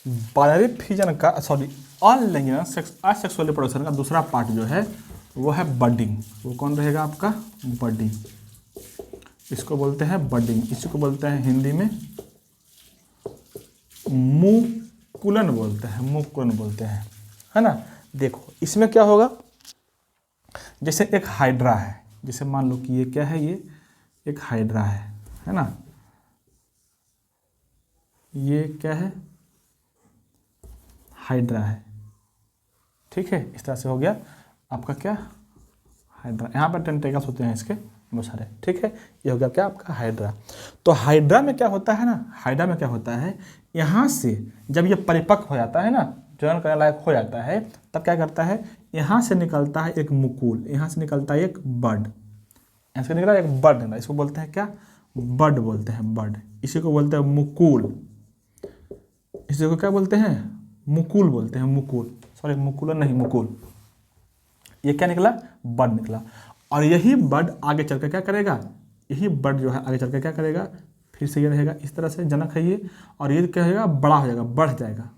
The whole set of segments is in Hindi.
बाइनरी फिजन का सॉरी अनलिंगेन असेक्सुअल रिप्रोडक्शन का दूसरा पार्ट जो है वो है बडिंग। वो कौन रहेगा आपका? बडिंग। इसको बोलते हैं बडिंग। इसको बोलते हैं हिंदी में मुकुलन बोलते हैं, मुकुलन बोलते हैं, है ना। देखो इसमें क्या होगा, जैसे एक हाइड्रा है, जैसे मान लो कि ये क्या है, ये एक हाइड्रा है ना। ये क्या है? हाइड्रा है, ठीक है। इस तरह से हो गया आपका क्या? हाइड्रा। यहाँ पर टेंटेकल्स होते हैं इसके बहुत सारे, ठीक है। ये हो गया क्या आपका? हाइड्रा। तो हाइड्रा में क्या होता है ना, हाइड्रा में क्या होता है, यहाँ से जब ये परिपक्व हो जाता है ना, जनन करने लायक हो जाता है, तब क्या करता है, यहाँ से निकलता है एक मुकुल, यहाँ से निकलता है एक बड, यहाँ से निकला एक बड निकला। इसको बोलते हैं क्या? बड बोलते हैं, बड। इसी को बोलते हैं मुकुल। इसी को क्या बोलते हैं? मुकुल बोलते हैं, मुकुल। सॉरी मुकुल नहीं, मुकुल। ये क्या निकला? बड निकला। और यही बड आगे चल कर क्या करेगा, यही बड जो है आगे चल कर क्या करेगा, फिर से ये रहेगा इस तरह से, जनक है ये, और ये क्या होगा, बड़ा हो जाएगा, बढ़ जाएगा।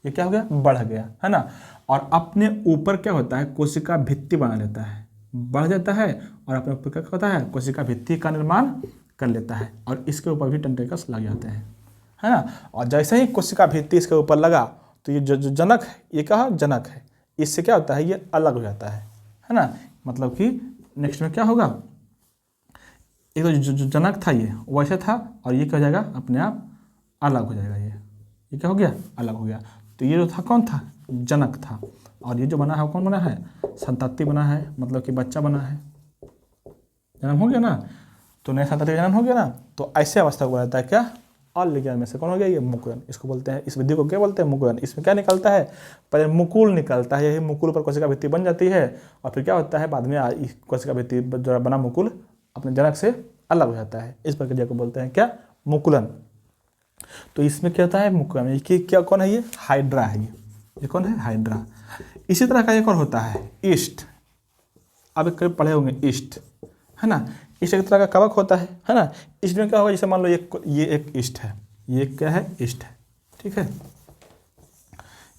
ये क्या हो गया? बढ़ गया, है ना। और अपने ऊपर क्या होता है, कोशिका भित्ति बना लेता है, बढ़ जाता है, और अपने ऊपर क्या होता है, कोशिका भित्ति का निर्माण कर लेता है, और इसके ऊपर भी टेंटेकल्स लग जाते हैं, है ना। और जैसे ही कोशिका भित्ति इसके ऊपर लगा तो ये जो जनक है, ये क्या जनक है, इससे क्या होता है, ये अलग हो जाता है ना। मतलब कि नेक्स्ट में क्या होगा, एक तो जो जनक था ये वैसे था, और ये क्या हो जाएगा, अपने आप अलग हो जाएगा। ये क्या हो गया? अलग हो गया। तो ये जो था कौन था? जनक था। और ये जो बना है वो कौन बना है? संतति बना है, मतलब कि बच्चा बना है, जन्म हो गया ना। तो नए संतति का जन्म हो गया ना, तो ऐसे अवस्था को रहता है क्या? अलिंगन में से कौन हो गया? ये मुकुलन। इसको बोलते हैं, इस विधि को क्या बोलते हैं? मुकुलन। इसमें क्या निकलता है? पहले मुकुल निकलता है, यही मुकुल पर कोशिका भित्ति बन जाती है, और फिर क्या होता है, बाद में कोशिका भित्ति जो बना मुकुल अपने जनक से अलग हो जाता है। इस प्रक्रिया को बोलते हैं क्या? मुकुलन। तो इसमें क्या होता है? मुकुलन। ये क्या कौन है? ये हाइड्रा है। ये कौन है? हाइड्रा। इसी तरह का एक और होता है ईस्ट। अब करीब पढ़े होंगे ईस्ट, है ना। इस एक तरह का कवक होता है ना। इसमें क्या होगा, जैसे मान लो ये एक ईस्ट है, ये क्या है? ईस्ट है, ठीक है।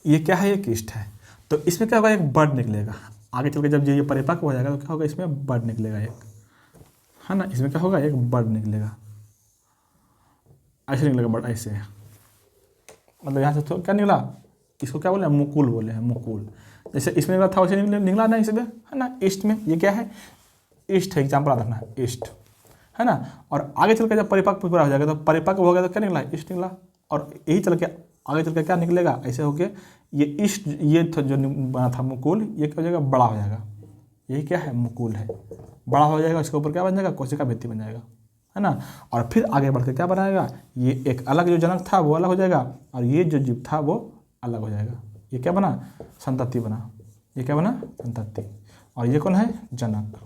ये क्या है? एक ईस्ट है। तो इसमें क्या होगा? एक बर्ड निकलेगा आगे चल के, जब ये परिपक्व हो जाएगा तो क्या होगा, इसमें बर्ड निकलेगा एक, है ना। इसमें क्या होगा? एक बर्ड निकलेगा, ऐसे निकलेगा बर्ड, ऐसे। मतलब यहाँ से तो क्या निकला, इसको क्या बोले? मुकुल बोले हैं, मुकुल। जैसे इसमें निकला था वैसे निकला ना इसमें, है ना। ईस्ट में ये क्या है? ईस्ट है, एग्जाम्पल याद रखना, ईस्ट, है ना। और आगे चल के जब परिपक्व पूरा हो जाएगा, तो परिपक्व हो गया तो क्या निकला? ईस्ट निकला। और यही चल के आगे चल के क्या निकलेगा, ऐसे हो गया ये ईस्ट, ये जो बना था मुकुल, ये क्या हो जाएगा? बड़ा हो जाएगा। यही क्या है? मुकुल है, बड़ा हो जाएगा। इसके ऊपर क्या बन जाएगा? कोशिका भित्ति बन जाएगा, है ना। और फिर आगे बढ़ के क्या बनाएगा, ये एक अलग जो जनक था वो अलग हो जाएगा, और ये जो जीव था वो अलग हो जाएगा। ये क्या बना? संतति बना। ये क्या बना? संतति। और ये कौन है? जनक।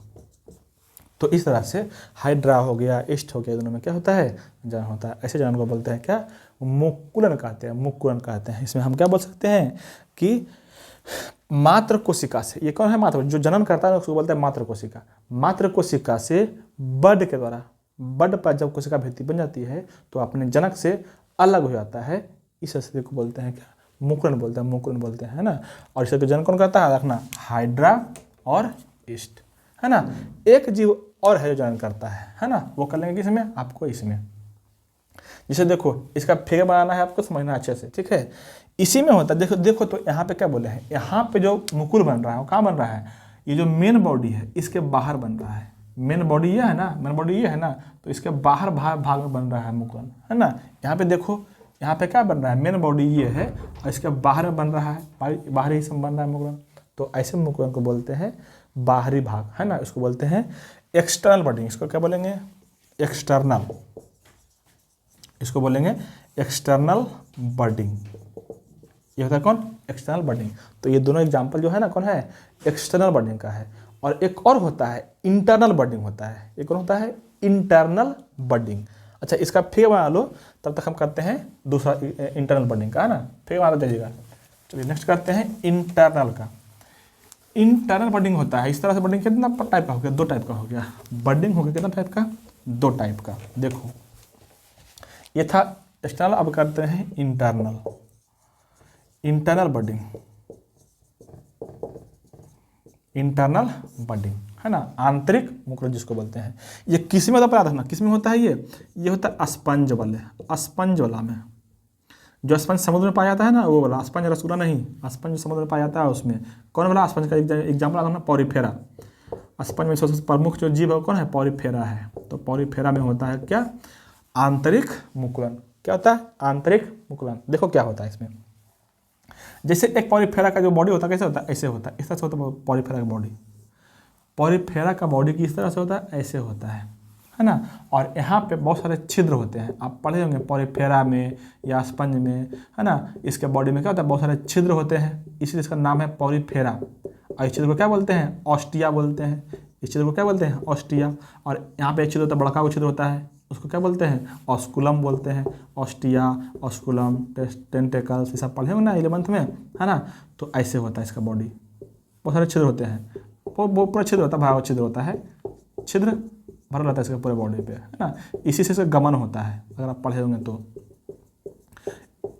तो इस तरह से हाइड्रा हो गया, ईस्ट हो गया, दोनों में क्या होता है? जनन होता है। ऐसे जनन को बोलते हैं क्या? मुकुलन कहते हैं, मुकुलन कहते हैं। इसमें हम क्या बोल सकते हैं कि मात्र कोशिका से, ये कौन है? मात्र, जो जनन करता है उसको बोलते हैं मात्र कोशिका। मात्र कोशिका से बड के द्वारा, बड पर जब कोशिका भित्ति बन जाती है तो अपने जनक से अलग हो जाता है। इस स्थिति को बोलते हैं क्या? मुकुलन बोलते हैं, मुकुलन बोलते हैं, है ना। और इसका जनन कौन करता है? रखना, हाइड्रा और ईस्ट, है ना। एक जीव और है जो जनन करता है ना। वो कर लेंगे किसमें? आपको इसमें। जैसे देखो, इसका फिगर बनाना है आपको, समझना अच्छे से, ठीक है। इसी में होता है, देखो देखो तो यहाँ पे क्या बोले हैं, यहाँ पे जो मुकुल बन रहा है वो कहाँ बन रहा है? ये जो मेन बॉडी है इसके बाहर बन रहा है। मेन बॉडी ये है ना, मेन बॉडी ये है ना, तो इसके बाहर भाग में बन रहा है मुकुल, है ना। यहाँ पे देखो, यहाँ पे क्या बन रहा है? मेन बॉडी ये है, और इसके बाहर में बन रहा है, बाहरी हिस्सा में बन रहा है मुकुलन। तो ऐसे मुकुलन को बोलते हैं बाहरी भाग, है ना। इसको बोलते हैं एक्सटर्नल बडिंग। इसको क्या बोलेंगे? एक्सटर्नल। इसको बोलेंगे एक्सटर्नल बडिंग। ये होता है कौन? External budding. तो ये दोनों एग्जाम्पल जो है ना, कौन है? एक्सटर्नल बडिंग का है। और एक और होता है इंटरनल बडिंग होता है। एक और होता है इंटरनल बडिंग। अच्छा, इसका फिगर बना लो, तब तक हम करते हैं दूसरा इंटरनल बडिंग का, है ना। फिगर बना दीजिएगा। चलिए नेक्स्ट करते हैं इंटरनल का। इंटरनल बडिंग होता है इस तरह से। बडिंग कितना टाइप का हो गया? 2 टाइप का हो गया। बडिंग हो गया कितना टाइप का? 2 टाइप का। देखो, ये था एक्सटर्नल, अब करते हैं internal. Internal budding, internal budding है ना, आंतरिक मुकुलन जिसको बोलते हैं। ये किस में होता है रखना, किस में होता है ये होता है स्पंज वाले, स्पंज वाला में। जो स्पंज समुद्र में पाया जाता है ना वो वाला स्पंज, रसगुल्ला नहीं, स्पंज समुद्र में पाया जाता है उसमें। कौन वाला स्पंज का एग्जाम्पल आता है ना, पॉरीफेरा। स्पंज में सबसे प्रमुख जो जीव है कौन है, पॉरीफेरा है। तो पॉरीफेरा में होता है क्या, आंतरिक मुकुलन। क्या होता है, आंतरिक मुकुलन। देखो क्या होता है इसमें, जैसे एक पॉरीफेरा का जो बॉडी होता है कैसे होता है, ऐसे होता है, इस तरह से होता है पॉरीफेरा का बॉडी। पॉरीफेरा का बॉडी किस तरह से होता है, ऐसे होता है ना। और यहाँ पे बहुत सारे छिद्र होते हैं, आप पढ़े होंगे पॉरीफेरा में या स्पंज में, है ना। इसके बॉडी में क्या होता है, बहुत सारे छिद्र होते हैं, इसलिए इसका नाम है पॉरीफेरा। और इस छिद्र को क्या बोलते हैं, ऑस्टिया बोलते हैं। इस छिद्र को क्या बोलते हैं, ऑस्टिया। और यहाँ पे एक छिद्र होता है, बड़का वो छिद्र होता है, उसको क्या बोलते हैं, ऑस्कुलम बोलते हैं। ऑस्टिया, ऑस्कुलम, टेंटेकल्स, ये सब पढ़े होंगे ना 11th में, है ना। तो ऐसे होता है इसका बॉडी, बहुत सारे छिद्र होते हैं, वो पूरा छिद्र होता है, भरा छिद्र होता है, छिद्र भरा रहता है इसके पूरे बॉडी पे, है ना। इसी से इसका गमन होता है, अगर आप पढ़े होंगे तो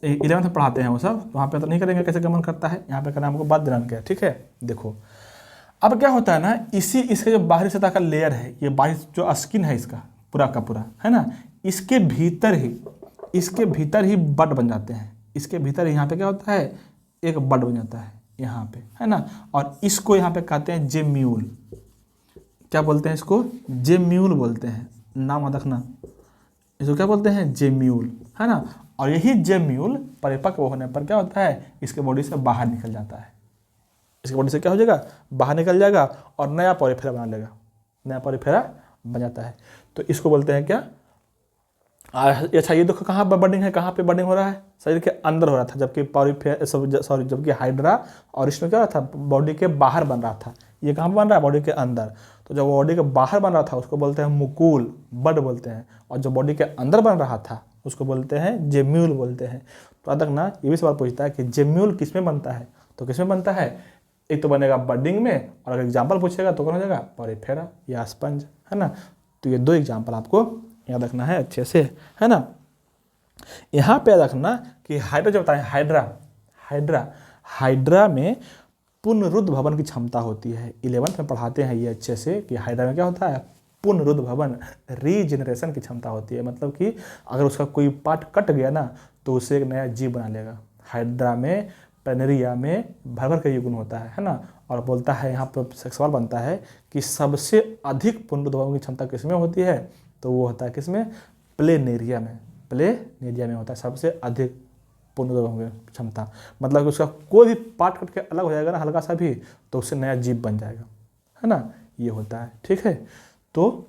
11th में पढ़ाते हैं वो सब, तो वहाँ पे तो नहीं करेंगे कैसे गमन करता है, यहाँ पे करना हमको बात दिलाने का है, ठीक है। देखो अब क्या होता है ना, इसके जो बाहरी सतह का लेयर है, ये बाहरी जो स्किन है इसका पूरा का पूरा, है ना, इसके भीतर ही बड बन जाते हैं। इसके भीतर यहाँ पे क्या होता है, एक बड बन जाता है यहाँ पे, है ना। और इसको यहाँ पे कहते हैं जेम्यूल। क्या बोलते हैं इसको, जेम्यूल बोलते हैं, नाम याद रखना। इसको क्या बोलते हैं, जेम्यूल, है ना। और यही जेम्यूल परिपक्व होने पर क्या होता है, इसके बॉडी से बाहर निकल जाता है। इसके बॉडी से क्या हो जाएगा, बाहर निकल जाएगा और नया पॉरीफेरा बना लेगा, नया पॉरीफेरा बन जाता है। तो इसको बोलते हैं क्या, अच्छा ये देखो कहाँ पर बडिंग है, कहाँ पे बडिंग हो रहा है, शरीर के अंदर हो रहा था, जबकि जबकि हाइड्रा और इसमें क्या हो रहा था, बॉडी के बाहर बन रहा था। ये कहाँ पर बन रहा है, बॉडी के अंदर। तो जब बॉडी के बाहर बन रहा था उसको बोलते हैं मुकुल, बड बोलते हैं। और जो बॉडी के अंदर बन रहा था उसको बोलते हैं जेम्यूल बोलते हैं। तो अब तक ना ये भी सवाल पूछता है कि जेम्यूल किस में बनता है, तो किस में बनता है, एक तो बनेगा बडिंग में, और अगर एग्जाम्पल पूछेगा तो कौन हो जाएगा, पॉरीफेरा या स्पंज, है ना। तो ये दो एग्जाम्पल आपको याद रखना है अच्छे से, है ना। यहाँ पे याद रखना कि हाइड्रा जो बताएं, हाइड्रा में पुनरुद्ध भवन की क्षमता होती है। 11th में पढ़ाते हैं ये अच्छे से कि हाइड्रा में क्या होता है, पुनरुद्ध भवन, रीजनरेशन की क्षमता होती है। मतलब कि अगर उसका कोई पार्ट कट गया ना तो उसे एक नया जीव बना लेगा। हाइड्रा में, प्लैनेरिया में भर के ये गुण होता है ना। और बोलता है यहाँ पर सवाल बनता है कि सबसे अधिक पुनरुद्ध भवन की क्षमता किसमें होती है, तो वो होता है किसमें, प्लैनेरिया में। प्लैनेरिया में होता है सबसे अधिक पुनरुद्ध भवन की क्षमता। मतलब कि उसका कोई भी पार्ट कट के अलग हो जाएगा ना हल्का सा भी, तो उससे नया जीव बन जाएगा, है ना। ये होता है, ठीक है। तो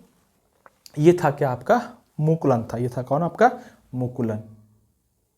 ये था क्या आपका मुकुलन था, ये था कौन आपका मुकुलन।